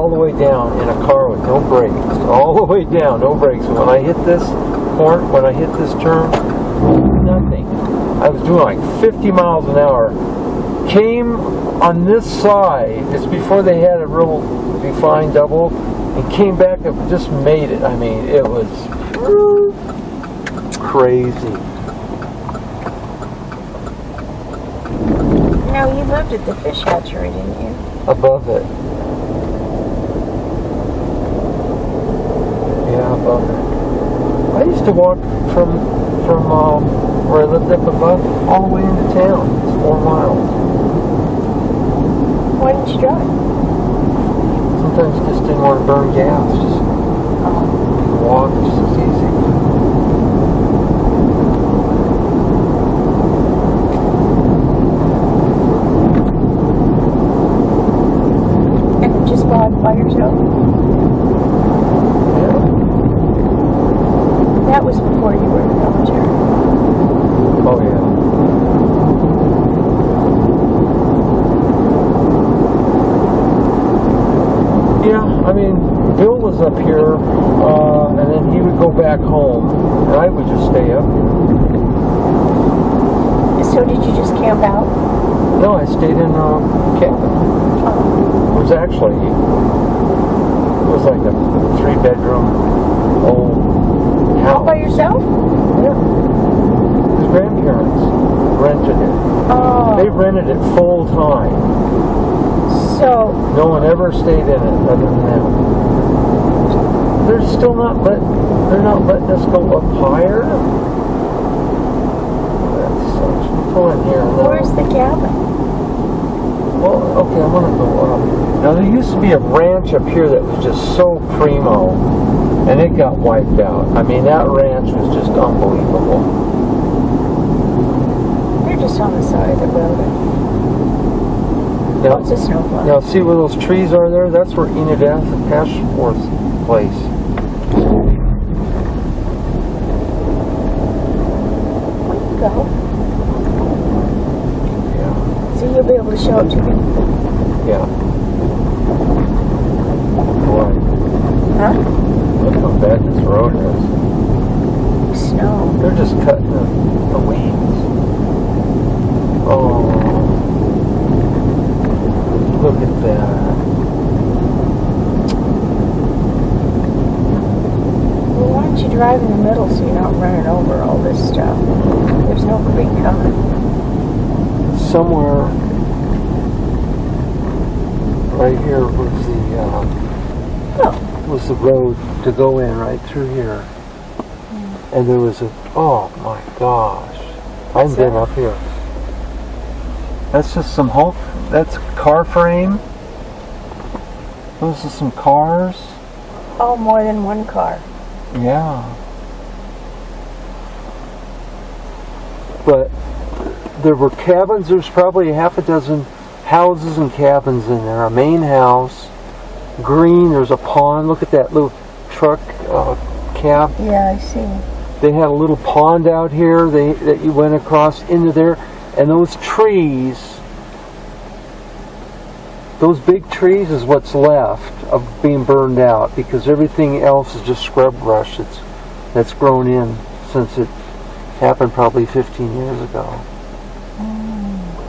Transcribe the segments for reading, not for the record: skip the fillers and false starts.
all the way down in a car with no brakes. All the way down, no brakes. And when I hit this turn, nothing. I was doing like 50 miles an hour. Came on this side, it's before they had a real defined double, and came back and just made it. I mean, it was crazy. Now, you lived at the fish hatchery, didn't you? Above it. Yeah, above it. I used to walk from where I lived up above all the way into town. It's 4 miles. Why didn't you drive? Sometimes just didn't want to burn gas. Just walk, just as easy. And you just bought by yourself? Yeah. That was before you were in the military. Oh, yeah. Yeah, I mean, Bill was up here, and then he would go back home, and I would just stay up. So did you just camp out? No, I stayed in a cabin. It was like a 3-bedroom old house. All by yourself? Yeah. His grandparents rented it. Oh. They rented it full time. So No one ever stayed in it other than them. They're not letting us go up higher. That sucks. Pull in here. No. where's the cabin? Well, okay, I'm gonna go up. Now there used to be a ranch up here that was just so primo, and it got wiped out. I mean, that ranch was just unbelievable. They're just on the side of the road. Now, It's a snowplow. now see where those trees are there? That's where Enid Ashworth's place. Where you go? Yeah. So you'll be able to show it to me. Yeah. Boy, Huh? look how bad this road is. Snow. They're just cutting the weeds. Oh, look at that. Well, why don't you drive in the middle so you're not running over all this stuff? There's no creek coming. Somewhere right here was the road to go in right through here. And there was oh my gosh. I haven't been up here. That's just some that's car frame. Those are some cars. Oh, more than one car. Yeah. But there were cabins. There's probably a half a dozen houses and cabins in there. A main house. Green. There's a pond. Look at that little truck cab. Yeah, I see. They had a little pond out here that you went across into there. And those trees, those big trees is what's left of being burned out, because everything else is just scrub brush that's grown in since it happened probably 15 years ago.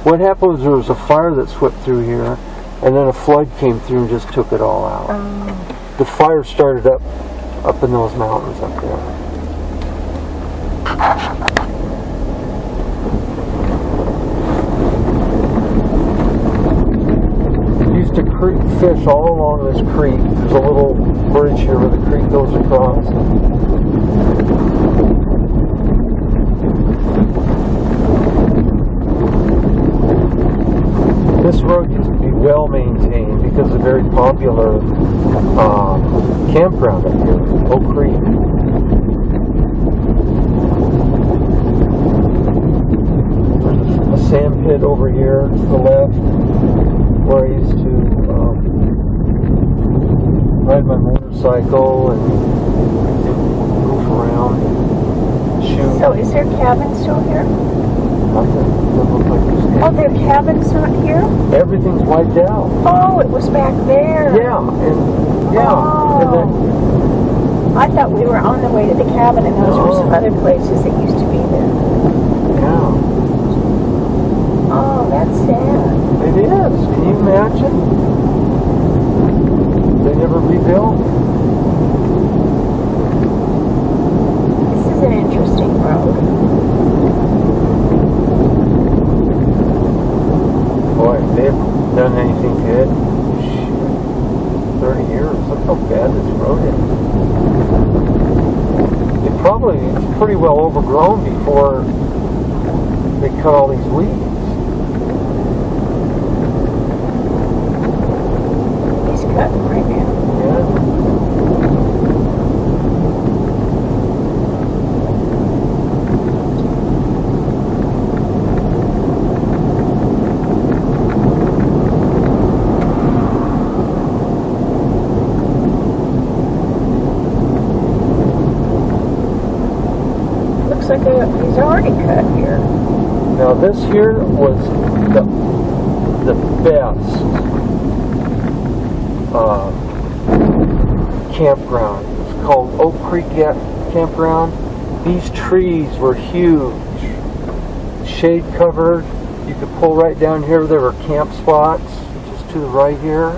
What happened was there was a fire that swept through here, and then a flood came through and just took it all out. The fire started up in those mountains up there. Used to fish all along this creek. There's a little bridge here where the creek goes across. This road used to be well maintained because of a very popular campground up here, Oak Creek. There's a sand pit over here to the left, where I used to ride my motorcycle and goof around and shoot. So is there cabin still here? Nothing. Doesn't look like there's Oh, their cabin's not here? everything's wiped out. Oh, it was back there. Yeah, and and then, I thought we were on the way to the cabin and those were some No. other places that used to be there. yeah, Oh, that's sad. it is. Can you imagine? They never rebuilt. This is an interesting road. Boy, if they've done anything good, shit, 30 years. Look how bad this road is. It's pretty well overgrown before they cut all these weeds. He's cutting right now. Yeah. Looks like he's already cut here. Now this here was the best campground. It's called Oak Creek Campground. These trees were huge, shade covered. You could pull right down here. There were camp spots just to the right here,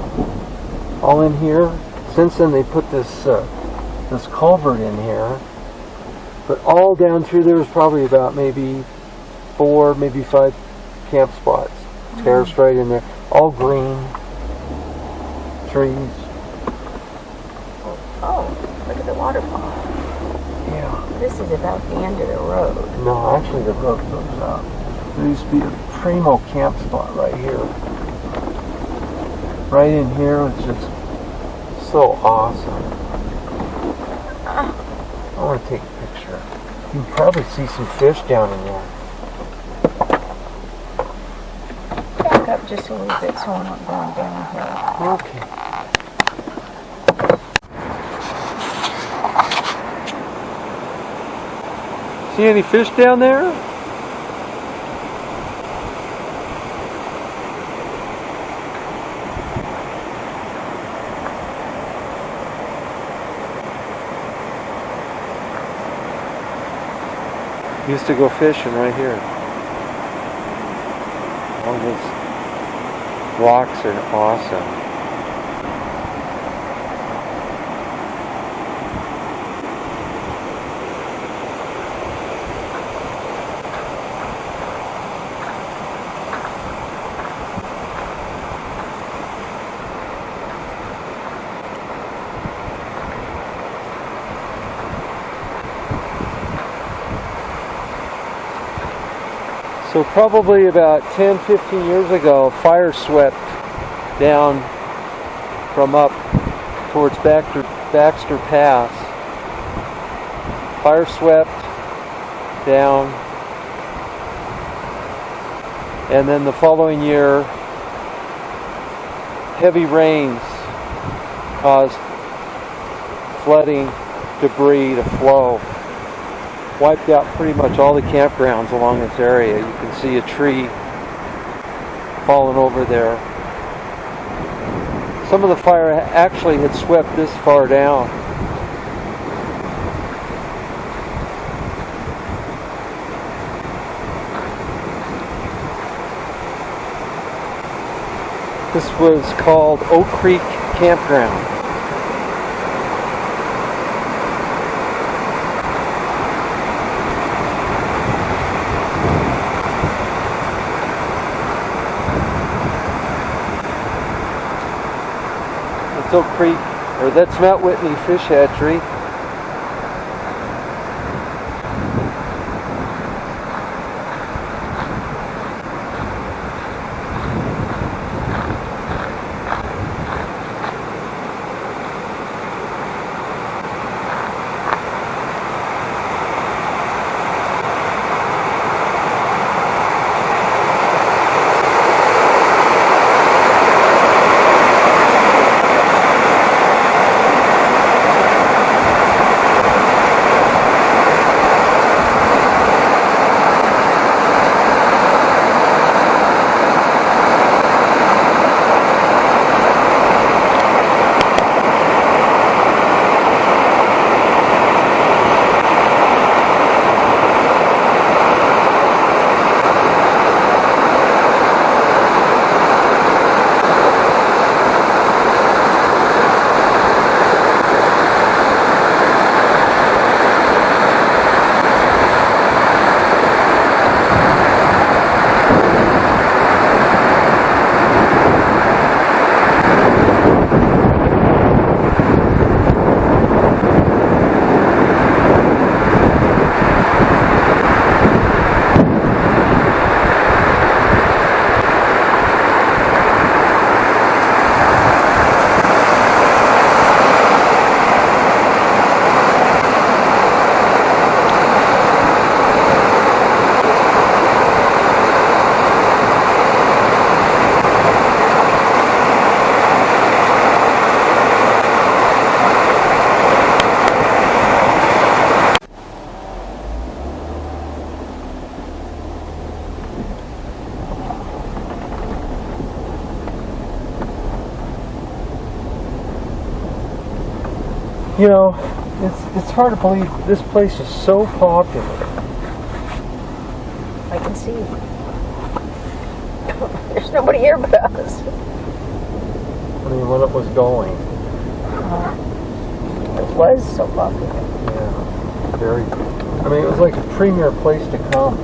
all in here. Since then they put this this culvert in here. But all down through there was probably about maybe 4, maybe 5 camp spots. Terraced right in there. All green. Trees. Oh, look at the waterfall. Yeah. This is about the end of the road. No, actually the road goes up. There used to be a primo camp spot right here. Right in here was just so awesome. I want to take a picture. You can probably see some fish down in there. Back up just a little bit so I'm not going downhill. Okay. See any fish down there? Used to go fishing right here. All these rocks are awesome. So probably about 10, 15 years ago, fire swept down from up towards Baxter Pass. Fire swept down, and then the following year, heavy rains caused flooding debris to flow. Wiped out pretty much all the campgrounds along this area. You can see a tree fallen over there. Some of the fire actually had swept this far down. This was called Oak Creek Campground. Oak Creek, or that's Mount Whitney Fish Hatchery. You know, it's hard to believe this place is so popular. I can see. There's nobody here but us. I mean, when it was going. It was so popular. Yeah, very. I mean, it was like a premier place to come.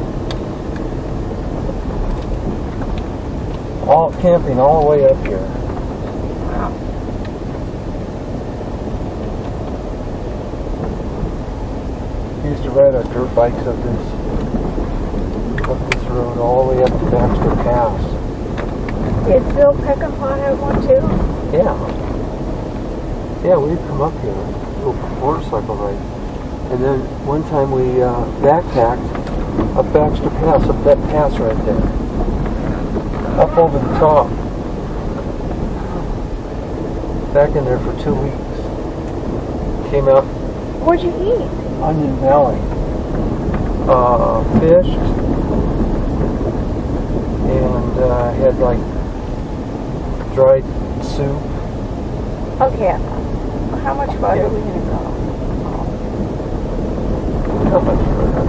All camping all the way up here. Wow. We used to ride our dirt bikes up this road all the way up to Baxter Pass. Did Phil Peckinpah have one too? Yeah. Yeah, we'd come up here, little motorcycle ride. And then one time we backpacked up Baxter Pass, up that pass right there. Up over the top. Back in there for 2 weeks. Came out What'd you eat? Onion Valley. Fished. And had like dried soup. Okay. How much farther are we going to go? Not much further.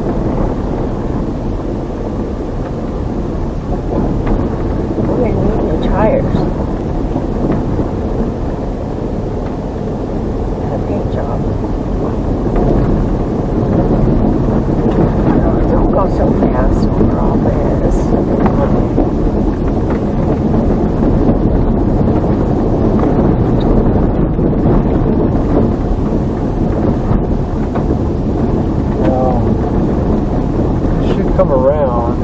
We're going to need new tires. And a paint job. Don't go so fast over all this. Come around.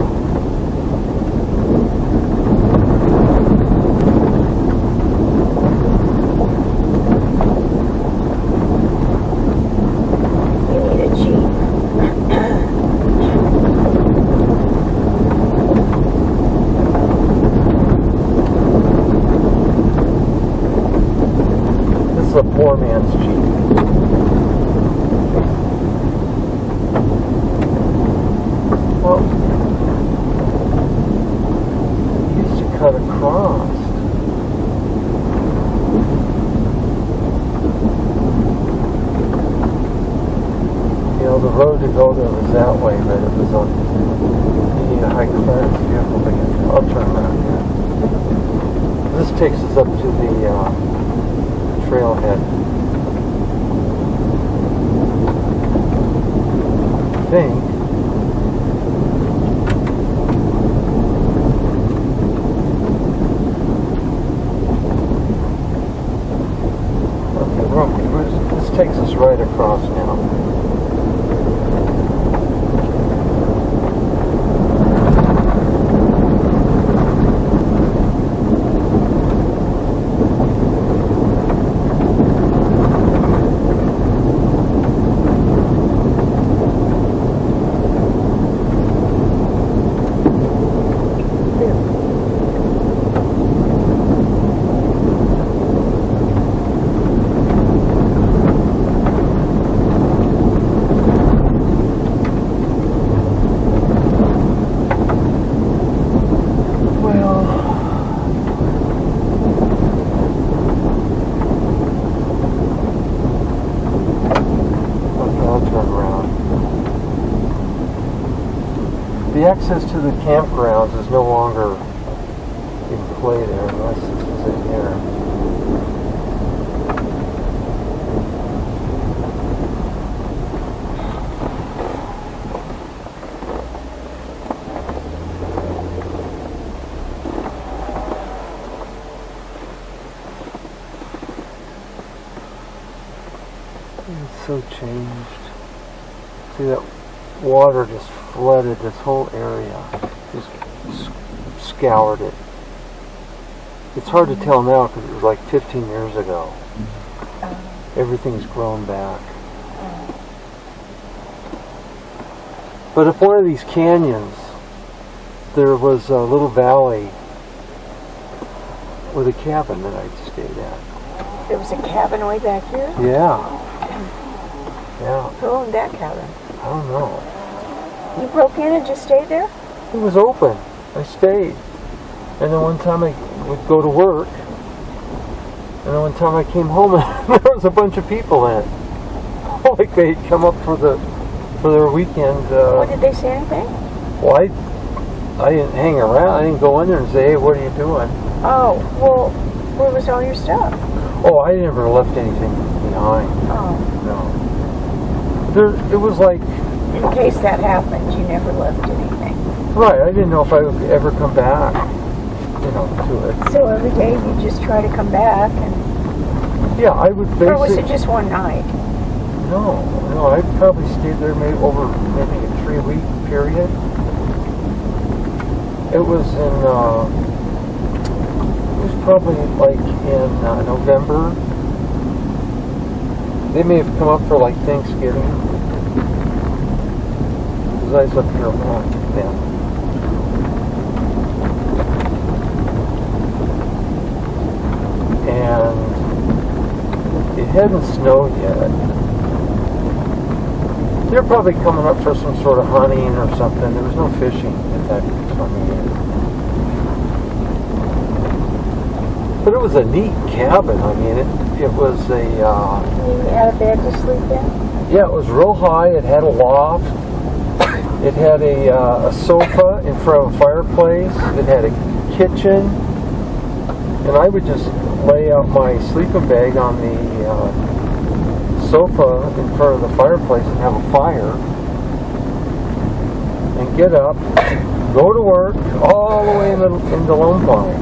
You need a Jeep. This is a poor man's Jeep. Well, used to cut across. You know, the road to go there was that way, but it was on the high clearance vehicle to get there. I'll turn around here. This takes us up to the trailhead. I think. This takes us right across now. The access to the campgrounds is no longer in play there unless this is in here. It's so changed. See, that water just flooded this whole area. Just scoured it. It's hard to tell now because it was like 15 years ago. Everything's grown back. But up one of these canyons, there was a little valley with a cabin that I stayed at. There was a cabin way back here? Yeah. Yeah. Who owned that cabin? I don't know. You broke in and just stayed there? It was open. I stayed. And then one time I would go to work. And then one time I came home and there was a bunch of people in it. like they'd come up for their weekend. What, did they say anything? Well, I didn't hang around. I didn't go in there and say, hey, what are you doing? Oh, well, where was all your stuff? Oh, I never left anything behind. Oh, No. It was like, in case that happened, you never left anything. right, I didn't know if I would ever come back, to it. So every day you just try to come back, and Yeah, I would basically... or was it just one night? No, I probably stayed there maybe over maybe a 3-week period. It was probably like in November. They may have come up for like Thanksgiving. Because I was up here a lot then. And it hadn't snowed yet. They're probably coming up for some sort of hunting or something. There was no fishing at that time of year. But it was a neat cabin. I mean, it was a... You had a bed to sleep in? yeah, it was real high. It had a loft. It had a sofa in front of a fireplace. It had a kitchen. And I would just lay out my sleeping bag on the sofa in front of the fireplace and have a fire. And get up, go to work, all the way into Lone Pine.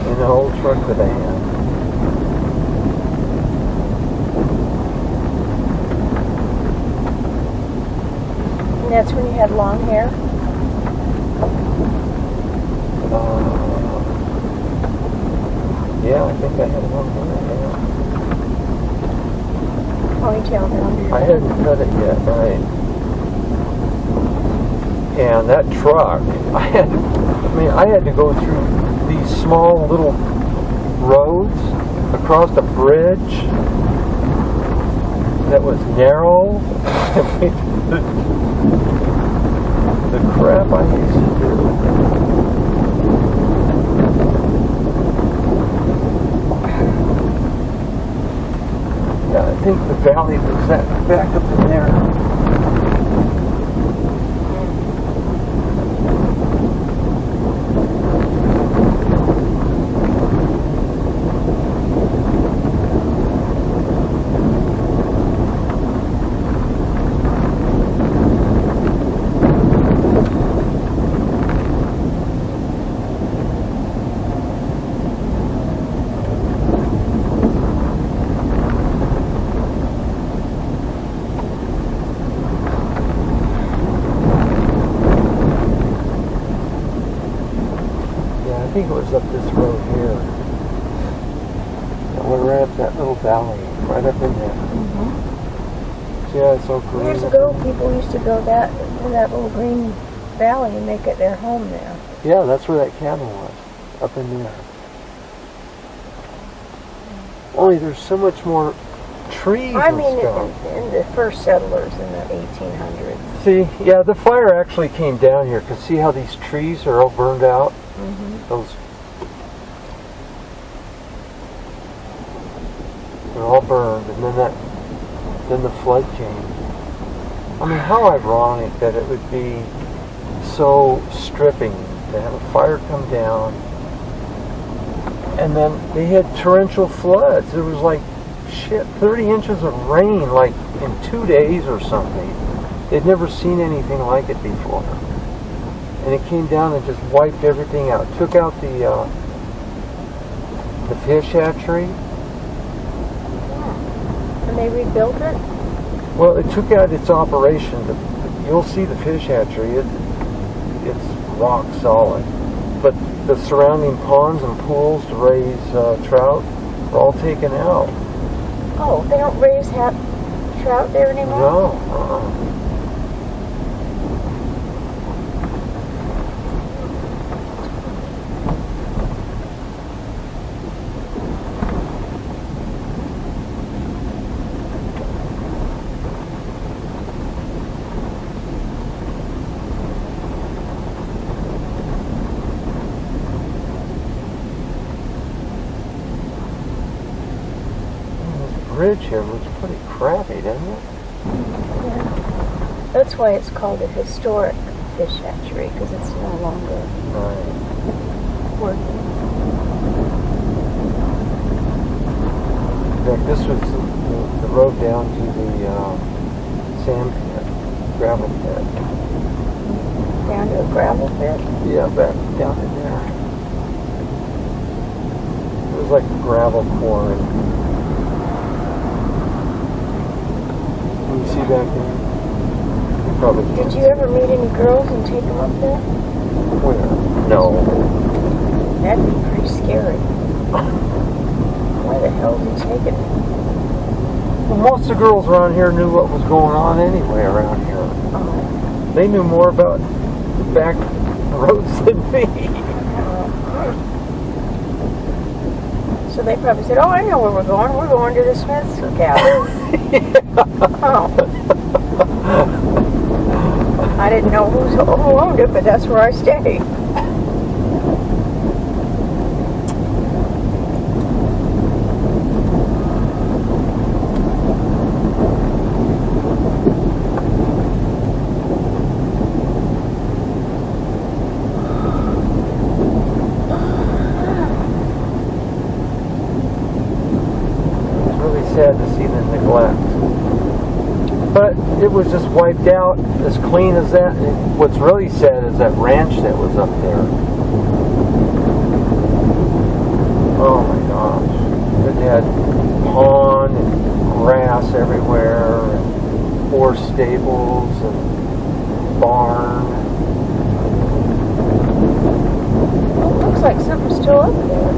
In the old truck that I had. And that's when you had long hair? Yeah, I think I had one hair. Ponytail down to your I hadn't cut it yet, right? And that truck, I had to go through these small little roads across a bridge that was narrow. The crap I used to do. Yeah, I think the valley was that back up in there. I think it was up this road here. And we're at that little valley, right up in there. Mm-hmm. Yeah, it's so green. Years ago, people used to go to that little green valley and make it their home there. Yeah, that's where that cabin was, up in there. Only there's so much more trees I and mean, stuff. in the first settlers in the 1800s. See, yeah, the fire actually came down here, because see how these trees are all burned out? Mm-hmm. They're all burned, and then the flood came. I mean, how ironic that it would be so stripping to have a fire come down, and then they had torrential floods. There was like 30 inches of rain, like in 2 days or something. They'd never seen anything like it before. And it came down and just wiped everything out. Took out the fish hatchery. And they rebuilt it? Well, it took out its operation. You'll see the fish hatchery. It's rock solid. But the surrounding ponds and pools to raise trout are all taken out. Oh, they don't raise trout there anymore? No. ridge here looks pretty crappy, doesn't it? Yeah. That's why it's called a historic fish hatchery, because it's no longer Right. working. In fact, this was the road down to the sand pit, gravel pit. Down to a gravel pit. Yeah, back down in there. It was like a gravel quarry. Can you see back there? You probably can't. Did you ever meet any girls and take them up there? Where? No. That'd be pretty scary. Why the hell did you take it? Well, most of the girls around here knew what was going on anyway around here. Oh, They knew more about the back roads than me. So they probably said, "Oh, I know where we're going. We're going to the Smith's cabin." Oh. I didn't know who owned it, but that's where I stay. It's really sad to see the neglect. But it was just wiped out as clean as that. And what's really sad is that ranch that was up there. Oh my gosh. It had pond and grass everywhere, and horse stables and barn. Well, it looks like something's still up there.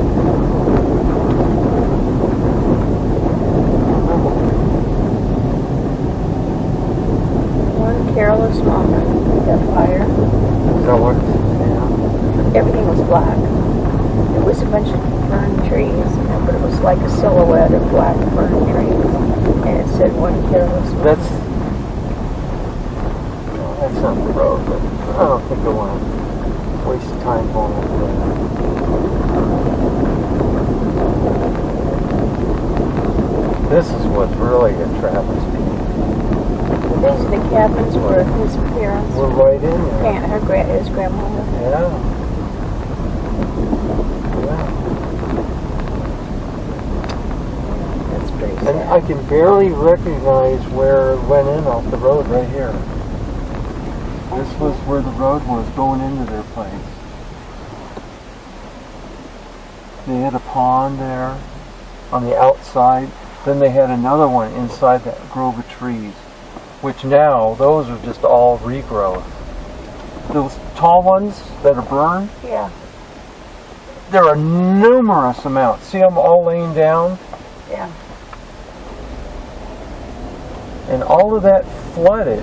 One careless moment, that fire. So what? Yeah. Everything was black. It was a bunch of fern trees, but it was like a silhouette of black fern trees. And it said one careless moment. That's not the road, but I don't think I want to waste time going over there. This is what's really a travesty. These are the cabins where his parents, We're right in there. his grandmother. Yeah. Yeah. That's pretty And I sad. can barely recognize where it went in off the road right here. This was where the road was going into their place. They had a pond there on the outside. Then they had another one inside that grove of trees, which now, those are just all regrowth. Those tall ones that are burned, Yeah, there are numerous amounts. See them all laying down? yeah. And all of that flooded,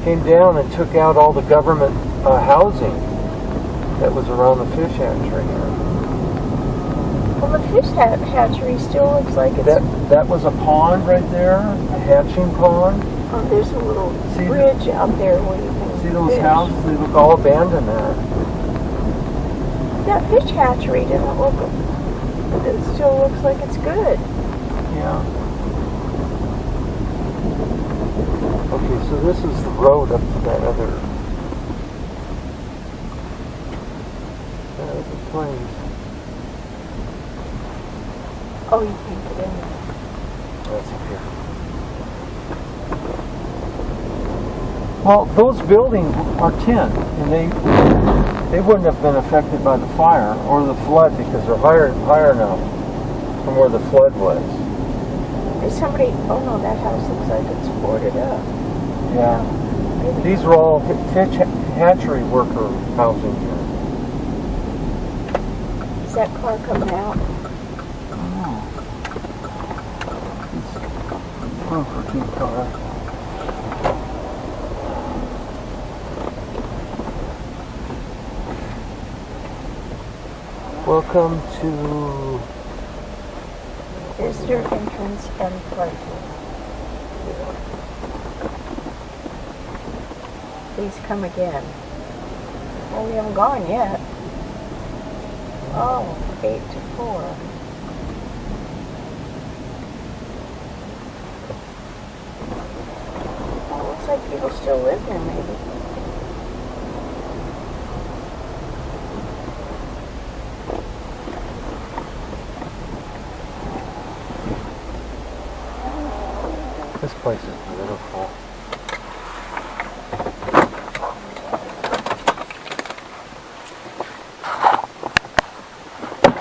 came down and took out all the government housing that was around the fish hatchery. Well, the fish hatchery still looks like it's... That was a pond right there, a hatching pond. Oh, there's a little See- bridge out there where you can See those fish. houses? They look all abandoned there. That fish hatchery doesn't look... It still looks like it's good. Yeah. Okay, so this is the road up to that other place. Oh, you can't get in there. That's up here. Well, those buildings are tin, and they wouldn't have been affected by the fire or the flood because they're higher enough from where the flood was. There's somebody... Oh, no, that house looks like it's boarded up. Yeah. Maybe. These are all fish hatchery worker housing here. Is that car coming out? For two car. Welcome to Visitor entrance and parking. Please come again. Well, we haven't gone yet. Oh, 8 to 4. like people still live there, maybe. This place is beautiful.